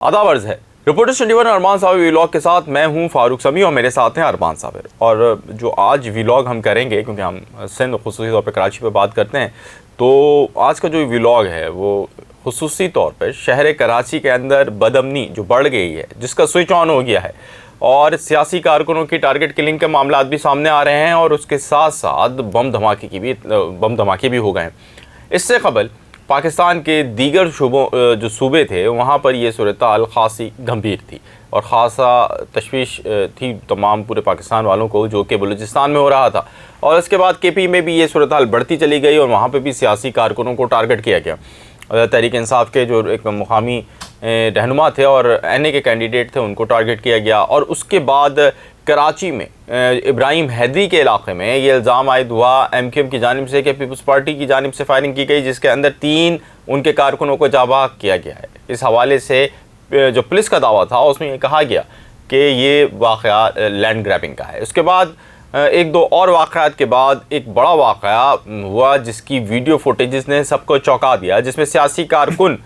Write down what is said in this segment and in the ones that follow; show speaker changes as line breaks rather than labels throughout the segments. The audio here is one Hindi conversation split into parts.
आदाब अर्ज़ है। रिपोर्टर 21 अरमान साबिर व्लॉग के साथ मैं हूं फारूक समी और मेरे साथ हैं अरमान साबिर। और जो आज व्लॉग हम करेंगे, क्योंकि हम सिंध खुसूसी तौर पे कराची पे बात करते हैं, तो आज का जो व्लॉग है वो खुसूसी तौर पे शहर कराची के अंदर बदअमनी जो बढ़ गई है, जिसका स्विच ऑन हो गया है और सियासी कारकुनों की टारगेट किलिंग के मामला भी सामने आ रहे हैं और उसके साथ साथ बम धमाके भी हो गए हैं। इससे कबल पाकिस्तान के दीगर जो सूबे थे वहाँ पर ये सूरत-ए-हाल ख़ासी गंभीर थी और ख़ासा तशवीश थी तमाम पूरे पाकिस्तान वालों को, जो कि बलूचिस्तान में हो रहा था। और इसके बाद केपी में भी ये सूरत-ए-हाल बढ़ती चली गई और वहाँ पे भी सियासी कारकुनों को टारगेट किया गया। तहरीक इंसाफ के जो एक मुकामी रहनुमा थे और एनए के कैंडिडेट थे, उनको टारगेट किया गया। और उसके बाद कराची में इब्राहिम हैदरी के इलाके में ये इल्ज़ाम आयद हुआ एमक्यूएम की जानिब से कि पीपल्स पार्टी की जानिब से फायरिंग की गई, जिसके अंदर 3 उनके कारकुनों को जाबाक किया गया है। इस हवाले से जो पुलिस का दावा था उसमें ये कहा गया कि ये वाक़या लैंड ग्रैबिंग का है। उसके बाद एक दो और वाक़यात के बाद एक बड़ा वाक़या हुआ जिसकी वीडियो फुटेजेस ने सबको चौंका दिया, जिसमें सियासी कारकुन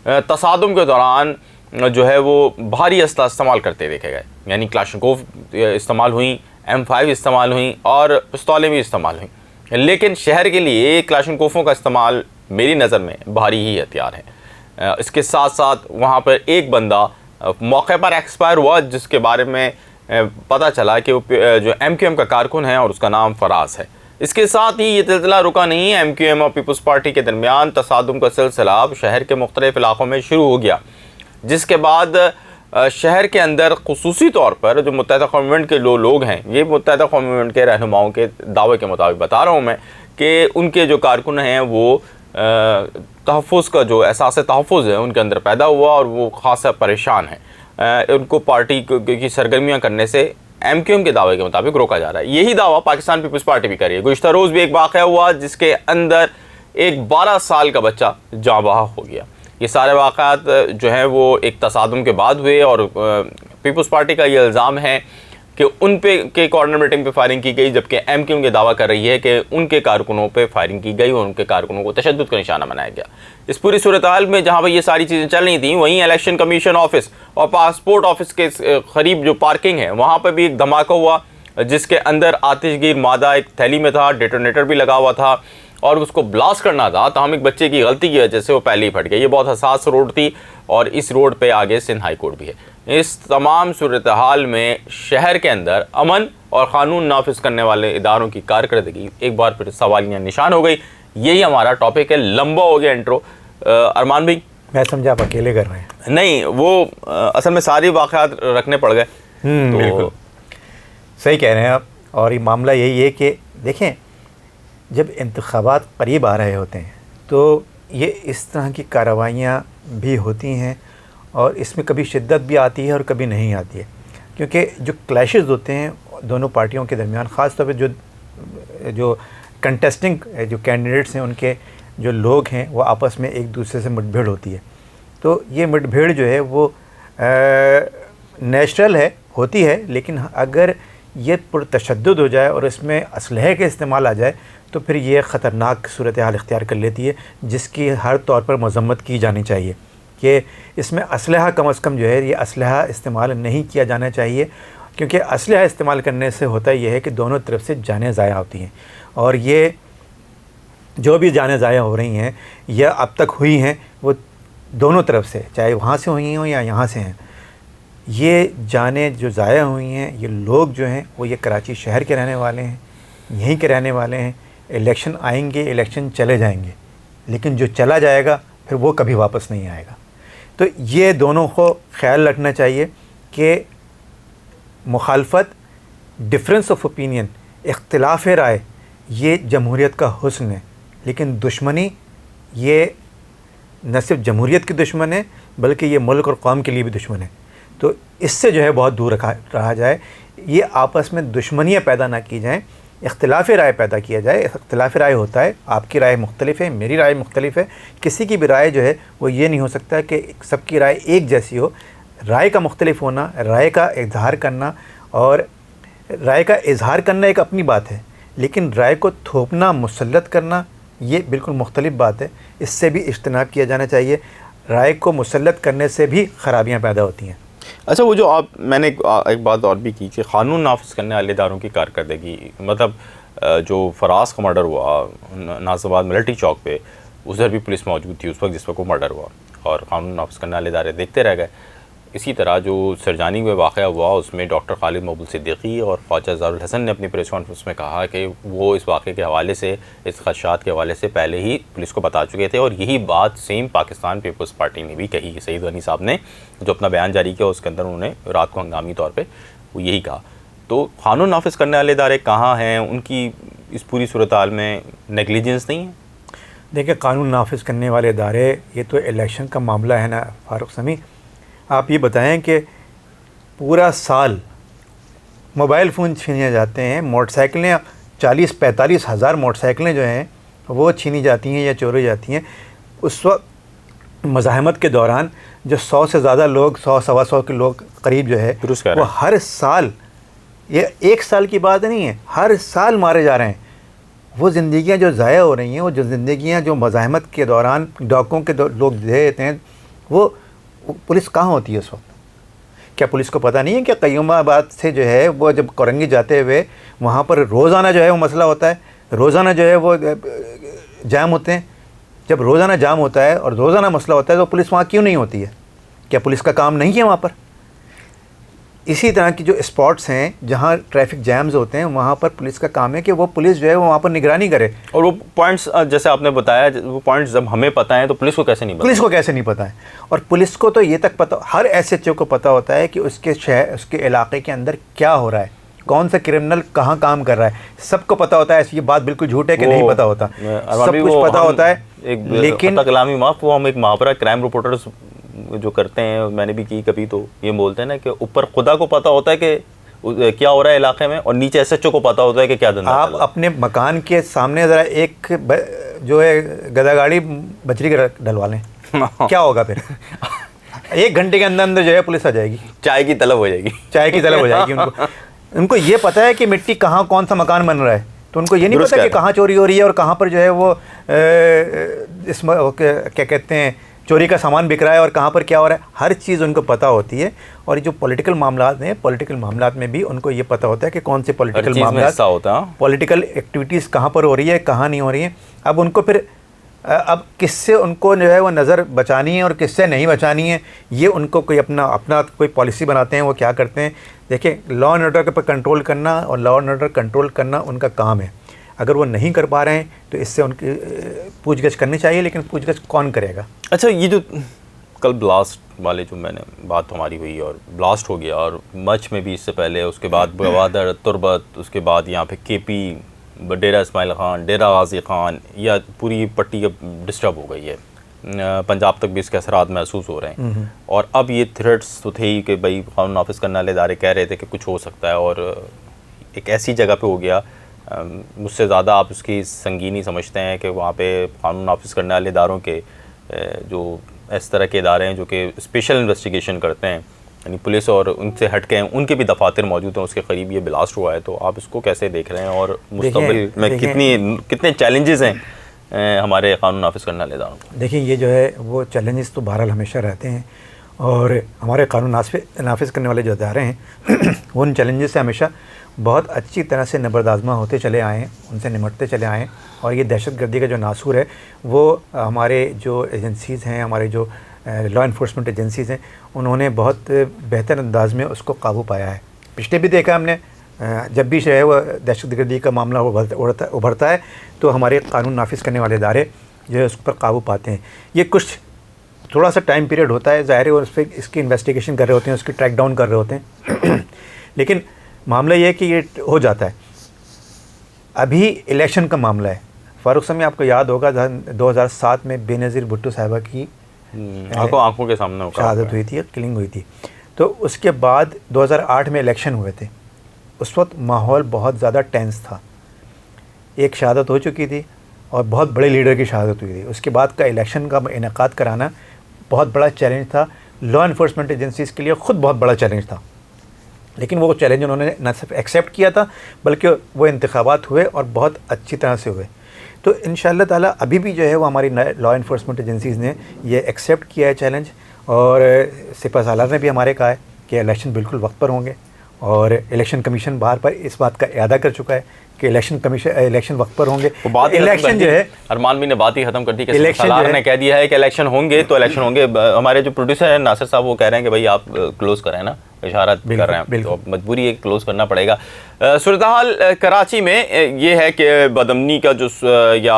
तसादुम के दौरान जो है वो भारी असला इस्तेमाल करते देखे गए। यानी क्लाशनकोफ इस्तेमाल हुई, M5 इस्तेमाल हुई और पिस्तौलें भी इस्तेमाल हुई। लेकिन शहर के लिए क्लाशनकोफों का इस्तेमाल मेरी नज़र में भारी ही हथियार है। इसके साथ साथ वहाँ पर एक बंदा मौके पर एक्सपायर हुआ, जिसके बारे में पता चला कि वो जो MQM का कारकुन है और उसका नाम फराज है। इसके साथ ही ये सिलसिला रुका नहीं, MQM और पीपल्स पार्टी के दरमियान तसादुम का सिलसिला शहर के मुख्तलिफ इलाक़ों में शुरू हो गया, जिसके बाद शहर के अंदर खुसूसी तौर पर जो मुत्तहिदा क़ौम मूवमेंट के लोग हैं, ये मुत्तहिदा क़ौम मूवमेंट के रहनुमाओं के दावे के मुताबिक बता रहा हूँ मैं कि उनके जो कारकुन हैं वो तहफ़्फ़ुज़ का जो एहसास तहफ़्फ़ुज़ है उनके अंदर पैदा हुआ और वो ख़ासा परेशान हैं। उनको पार्टी की सरगर्मियाँ करने से MQM के दावे के मुताबिक रोका जा रहा है। यही दावा पाकिस्तान पीपल्स पार्टी भी कर रही है। गुज़िश्ता रोज़ भी एक वाक़या हुआ जिसके अंदर एक 12 साल का बच्चा जाँ बहक हो गया। ये सारे वाक़यात जो हैं वो एक तसादुम के बाद हुए और पीपल्स पार्टी का ये इल्ज़ाम है कि उन पे के कॉर्नर मीटिंग पे फायरिंग की गई, जबकि MQM के दावा कर रही है कि उनके कारकुनों पे फायरिंग की गई और उनके कारकुनों को तशद्दुद का निशाना बनाया गया। इस पूरी सूरत-ए-हाल में जहाँ पर ये सारी चीज़ें चल रही थी, वहीं इलेक्शन कमीशन ऑफिस और पासपोर्ट ऑफिस के करीब जो पार्किंग है वहाँ पर भी एक धमाका हुआ, जिसके अंदर आतिशगीर मादा एक थैली में था, डेटोनेटर भी लगा हुआ था और उसको ब्लास्ट करना था। तो हम एक बच्चे की गलती की वजह से वो पहले ही फट गया। ये बहुत हसास रोड थी और इस रोड पे आगे सिंध हाई कोर्ट भी है। इस तमाम सूरत-ए-हाल में शहर के अंदर अमन और क़ानून नाफिज करने वाले इदारों की कारकर्दगी एक बार फिर सवालिया निशान हो गई। यही हमारा टॉपिक है। लंबा हो गया इंट्रो। अरमान भाई,
मैं समझा आप अकेले कर रहे हैं।
नहीं, वो असल में सारे वाक़यात रखने पड़ गए।
तो सही कह रहे हैं आप। और ये मामला यही है कि देखें, जब इंतख़ाबात करीब आ रहे होते हैं तो ये इस तरह की कार्रवाइयाँ भी होती हैं और इसमें कभी शिद्दत भी आती है और कभी नहीं आती है, क्योंकि जो क्लैशेस होते हैं दोनों पार्टियों के दरमियान, ख़ास तौर पे जो कंटेस्टिंग जो कैंडिडेट्स हैं उनके जो लोग हैं वो आपस में एक दूसरे से मुठभेड़ होती है। तो ये मुठभेड़ जो है वो नेचुरल होती है, लेकिन अगर ये पुरतशद्दुद हो जाए और इसमें असलहे के इस्तेमाल आ जाए तो फिर ये ख़तरनाक सूरत-ए-हाल इख्तियार कर लेती है, जिसकी हर तौर पर मज़म्मत की जानी चाहिए कि इसमें असलहा कम अज़ कम जो है ये असलहा इस्तेमाल नहीं किया जाना चाहिए, क्योंकि असलहा इस्तेमाल करने से होता यह है कि दोनों तरफ से जानें ज़ाया होती हैं। और ये जो भी जानें ज़ाया हो रही हैं या अब तक हुई हैं वो दोनों तरफ से, चाहे वहाँ से हुई हों या यहाँ से हैं। ये जानें जो ज़ाया हुई हैं, ये लोग जो हैं वो ये कराची शहर के रहने वाले हैं, यहीं के रहने वाले हैं। इलेक्शन आएंगे, इलेक्शन चले जाएंगे, लेकिन जो चला जाएगा फिर वो कभी वापस नहीं आएगा। तो ये दोनों को ख्याल रखना चाहिए कि मुखालफत, डिफरेंस ऑफ ओपिनियन, इख्तिलाफ राय, ये जमहूरियत का हुस्न है, लेकिन दुश्मनी ये न सिर्फ जमहूरियत की दुश्मन है बल्कि ये मुल्क और कौम के लिए भी दुश्मन है। तो इससे जो है बहुत दूर रहा जाए, ये आपस में दुश्मनियाँ पैदा ना की जाएँ, इख्तिलाफ़ राय पैदा किया जाए। इख्तिलाफ़ राय होता है, आपकी राय मुख्तलिफ है, मेरी राय मुख्तलिफ है, किसी की भी राय जो है वो ये नहीं हो सकता कि सबकी राय एक जैसी हो। राय का मुख्तलिफ होना, राय का इजहार करना, और राय का इजहार करना एक अपनी बात है, लेकिन राय को थोपना, मुसल्लत करना, ये बिल्कुल मुख्तलिफ बात है। इससे भी इज्तनाब किया जाना चाहिए। राय को मुसल्लत करने से भी खराबियाँ पैदा होती हैं।
अच्छा, वो जो मैंने एक बात और भी की कि क़ानून नाफिज करने वाले इदारों की कारकर्दगी, मतलब जो फराज का मर्डर हुआ नाज़िबाद मिलिट्री चौक पे, उधर भी पुलिस मौजूद थी उस वक्त जिस वक्त वो मर्डर हुआ, और क़ानून नाफिज करने वाले इदारे देखते रह गए। इसी तरह जो सरजानी में वाक़या हुआ उसमें डॉक्टर खालिद मकबूल सिद्दीकी और ख्वाजा ज़ारुल हसन ने अपनी प्रेस कॉन्फ्रेंस में कहा कि वो इस वाक़े के हवाले से, इस खदशात के हवाले से पहले ही पुलिस को बता चुके थे, और यही बात सेम पाकिस्तान पीपल्स पार्टी ने भी कही। सईद गनी साहब ने जो अपना बयान जारी किया उसके अंदर उन्होंने रात को हंगामी तौर पर वो यही कहा। तो क़ानून नाफिज करने वाले इदारे कहाँ हैं? उनकी इस पूरी सूरत हाल में नेगलिजेंस नहीं है?
देखिए, कानून नाफिज करने वाले इदारे, ये तो इलेक्शन का मामला है ना फ़ारूक समी। आप ये बताएं कि पूरा साल मोबाइल फ़ोन छीने जाते हैं, मोटरसाइकिलें 40-45 हज़ार मोटरसाइकिलें जो हैं वो छीनी जाती हैं या चोरी जाती हैं। उस वक्त मज़ाहमत के दौरान जो 100 से ज़्यादा लोग, 100-125 के लोग करीब जो है वो हर साल, ये एक साल की बात नहीं है, हर साल मारे जा रहे हैं। वो ज़िंदगियाँ जो ज़ाया हो रही हैं, वो जो ज़िंदगियाँ जो मज़ाहमत के दौरान डाकुओं के लोग दे देते हैं, वो पुलिस कहाँ होती है उस वक्त? क्या पुलिस को पता नहीं है कि क़य्यूमाबाद से जो है वो जब कोरंगी जाते हुए वहाँ पर रोज़ाना जो है वो मसला होता है, रोज़ाना जो है वो जाम होते हैं। जब रोज़ाना जाम होता है और रोज़ाना मसला होता है तो पुलिस वहाँ क्यों नहीं होती है? क्या पुलिस का काम नहीं है वहाँ पर? इसी तरह की जो स्पॉट्स हैं जहाँ ट्रैफिक जैम्स होते हैं, वहाँ पर पुलिस का काम है कि वो पुलिस जो है वो वहाँ पर निगरानी करे।
और वो पॉइंट्स जैसे आपने बताया, वो पॉइंट्स जब हमें पता है तो पुलिस को कैसे नहीं पता?
पुलिस को कैसे नहीं पता है? और पुलिस को तो ये तक पता, हर SHO को पता होता है कि उसके शहर, उसके इलाके के अंदर क्या हो रहा है, कौन सा क्रिमिनल कहाँ काम कर रहा है, सबको पता होता है। ऐसी ये बात बिल्कुल झूठ है कि नहीं पता होता, सब कुछ पता होता है।
लेकिन कलामी माफ, वो हम एक महावरा क्राइम रिपोर्टर्स जो करते हैं, मैंने भी की कभी, तो ये बोलते हैं ना कि ऊपर खुदा को पता होता है कि क्या हो रहा है इलाके में, और नीचे SHO को पता होता है कि क्या धंधा।
आप अपने मकान के सामने ज़रा एक जो है गधा गाड़ी बजरी डलवा लें, क्या होगा फिर? 1 घंटे के अंदर अंदर जो है पुलिस आ जाएगी,
चाय की तलब हो जाएगी,
चाय की तलब हो जाएगी। उनको ये पता है कि मिट्टी कहाँ, कौन सा मकान बन रहा है, तो उनको ये नहीं पता कि कहाँ चोरी हो रही है और कहाँ पर जो है वो इसमें क्या कहते हैं चोरी का सामान बिक रहा है और कहाँ पर क्या हो रहा है। हर चीज़ उनको पता होती है। और जो पॉलिटिकल मामलात हैं, पॉलिटिकल मामलात में भी उनको ये पता होता है कि कौन से पॉलिटिकल मामलात होता है, पॉलिटिकल एक्टिविटीज़ कहाँ पर हो रही है, कहाँ नहीं हो रही है। अब उनको फिर अब किससे उनको जो है वो नज़र बचानी है और किससे नहीं बचानी है, ये उनको कोई अपना कोई पॉलिसी बनाते हैं। वो क्या करते हैं, देखिए, लॉ एंड ऑर्डर पर कंट्रोल करना और लॉ एंड ऑर्डर कंट्रोल करना उनका काम है। अगर वो नहीं कर पा रहे हैं तो इससे उनकी पूछगछ करनी चाहिए, लेकिन पूछगछ कौन करेगा?
अच्छा, ये जो कल ब्लास्ट वाले जो मैंने बात हमारी हुई और ब्लास्ट हो गया, और मच में भी इससे पहले, उसके बाद गवादर, तुरबत, उसके बाद यहाँ पे KP, डेरा इस्माइल ख़ान, डेरा गाजी ख़ान, या पूरी पट्टी अब डिस्टर्ब हो गई है। पंजाब तक भी इसके असरात महसूस हो रहे हैं। और अब ये थ्रेट्स तो थे ही कि भाई क़ानून नाफिज करने वाले इदारे कह रहे थे कि कुछ हो सकता है, और एक ऐसी जगह पे हो गया, मुझसे ज़्यादा आप उसकी संगीनी समझते हैं कि वहाँ पे क़ानून नाफिज करने वाले इदारों के जो इस तरह के इदारे हैं जो कि स्पेशल इन्वेस्टिगेशन करते हैं, यानी पुलिस और उनसे हट के हैं, उनके भी दफातर मौजूद हैं, उसके करीब ये ब्लास्ट हुआ है। तो आप इसको कैसे देख रहे हैं, और मुस्तक़बिल में कितने चैलेंजेस हैं हमारे क़ानून नाफिज करने वाले इदारों को?
देखिए, ये जो है वो चैलेंजेस तो बहरहाल हमेशा रहते हैं, और हमारे क़ानून नाफिज करने वाले जो इदारे हैं वो उन चैलेंजेस से हमेशा बहुत अच्छी तरह से नबरदाज़मा होते चले आए हैं, उनसे निमटते चले आए हैं। और ये दहशतगर्दी का जो नासूर है वो हमारे जो एजेंसीज़ हैं, हमारे जो लॉ इन्फोर्समेंट एजेंसीज़ हैं, उन्होंने बहुत बेहतर अंदाज में उसको काबू पाया है। पिछले भी देखा हमने, जब भी जो है वो दहशतगर्दी का मामला उभरता है तो हमारे क़ानून नाफिज करने वाले इदारे जो है उस पर काबू पाते हैं। ये कुछ थोड़ा सा टाइम पीरियड होता है, ज़ाहिर है, उस पर इसकी इन्वेस्टिगेशन कर रहे होते हैं, उसकी ट्रैक डाउन कर रहे होते हैं लेकिन मामला ये है कि ये हो जाता है। अभी इलेक्शन का मामला है। फ़ारूक समी, आपको याद होगा 2007 में बेनज़ीर भुट्टो साहिबा की
आंखों के सामने
शहादत हुई थी, किलिंग हुई थी। तो उसके बाद 2008 में इलेक्शन हुए थे। उस वक्त माहौल बहुत ज़्यादा टेंस था। एक शहादत हो चुकी थी और बहुत बड़े लीडर की शहादत हुई थी। उसके बाद का इलेक्शन का इनेकाद कराना बहुत बड़ा चैलेंज था, लॉ इन्फोर्समेंट एजेंसीज़ के लिए ख़ुद बहुत बड़ा चैलेंज था। लेकिन वो चैलेंज उन्होंने न सिर्फ एक्सेप्ट किया था, बल्कि वो इंतखाबात हुए और बहुत अच्छी तरह से हुए। तो इंशाअल्लाह ताला अभी भी जो है वो हमारी लॉ इन्फोर्समेंट एजेंसीज़ ने ये एक्सेप्ट किया है चैलेंज, और सिपा सालार ने भी हमारे कहा है कि इलेक्शन बिल्कुल वक्त पर होंगे, और इलेक्शन कमीशन बार बार इस बात का इरादा कर चुका है कि इलेक्शन वक्त पर होंगे।
तो बात
इलेक्शन जो है,
अरमान भी ने बात ही खत्म कर दी कि
इलेक्शन
सालार ने कह दिया है कि इलेक्शन होंगे तो इलेक्शन होंगे। हमारे जो प्रोड्यूसर हैं नासिर साहब वो कह रहे हैं कि भाई आप क्लोज करें ना, इशारा कर रहे हैं, तो मजबूरी है क्लोज करना पड़ेगा। सूरत हाल कराची में ये है कि बदअमनी का जो या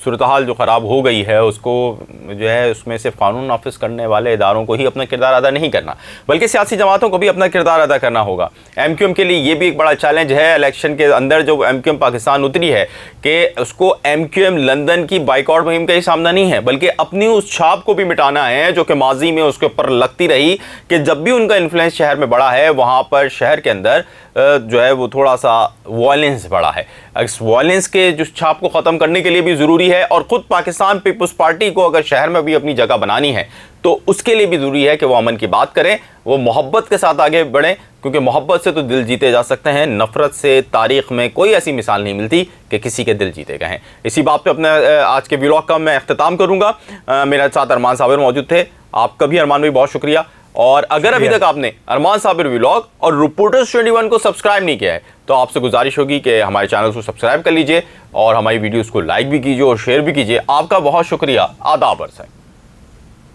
सूरत हाल जो ख़राब हो गई है उसको जो है उसमें सिर्फ कानून नाफिज करने वाले इदारों को ही अपना किरदार अदा नहीं करना, बल्कि सियासी जमातों को भी अपना किरदार अदा करना होगा। MQM के लिए ये भी एक बड़ा चैलेंज है। इलेक्शन के अंदर जो MQM पाकिस्तान उतरी है कि उसको MQM लंदन की बाइकआउट मुहिम का ही सामना नहीं है, बल्कि अपनी उस छाप को भी मिटाना है जो कि माजी में उसके ऊपर लगती रही कि जब भी उनका इन्फ्लुएंस शहर में बढ़ा है वहाँ पर शहर के अंदर जो है वो थोड़ा सा वायलेंस बढ़ा है। इस वायलेंस के जो छाप को ख़त्म करने के लिए भी ज़रूरी है, और ख़ुद पाकिस्तान पीपल्स पार्टी को अगर शहर में भी अपनी जगह बनानी है तो उसके लिए भी ज़रूरी है कि वो अमन की बात करें, वो मोहब्बत के साथ आगे बढ़ें, क्योंकि मोहब्बत से तो दिल जीते जा सकते हैं, नफ़रत से तारीख़ में कोई ऐसी मिसाल नहीं मिलती कि किसी के दिल जीते गए हैं। इसी बात पे अपने आज के व्लॉग का मैं अख्तिताम करूँगा। मेरे साथ अरमान साबिर मौजूद थे। आपका भी अरमान भाई बहुत शुक्रिया। और अगर अभी तक आपने अरमान साबिर व्लॉग और रिपोर्टर्स 21 को सब्सक्राइब नहीं किया है तो आपसे गुजारिश होगी कि हमारे चैनल को सब्सक्राइब कर लीजिए और हमारी वीडियोस को लाइक भी कीजिए और शेयर भी कीजिए। आपका बहुत शुक्रिया। आदाब अर्ज़ है।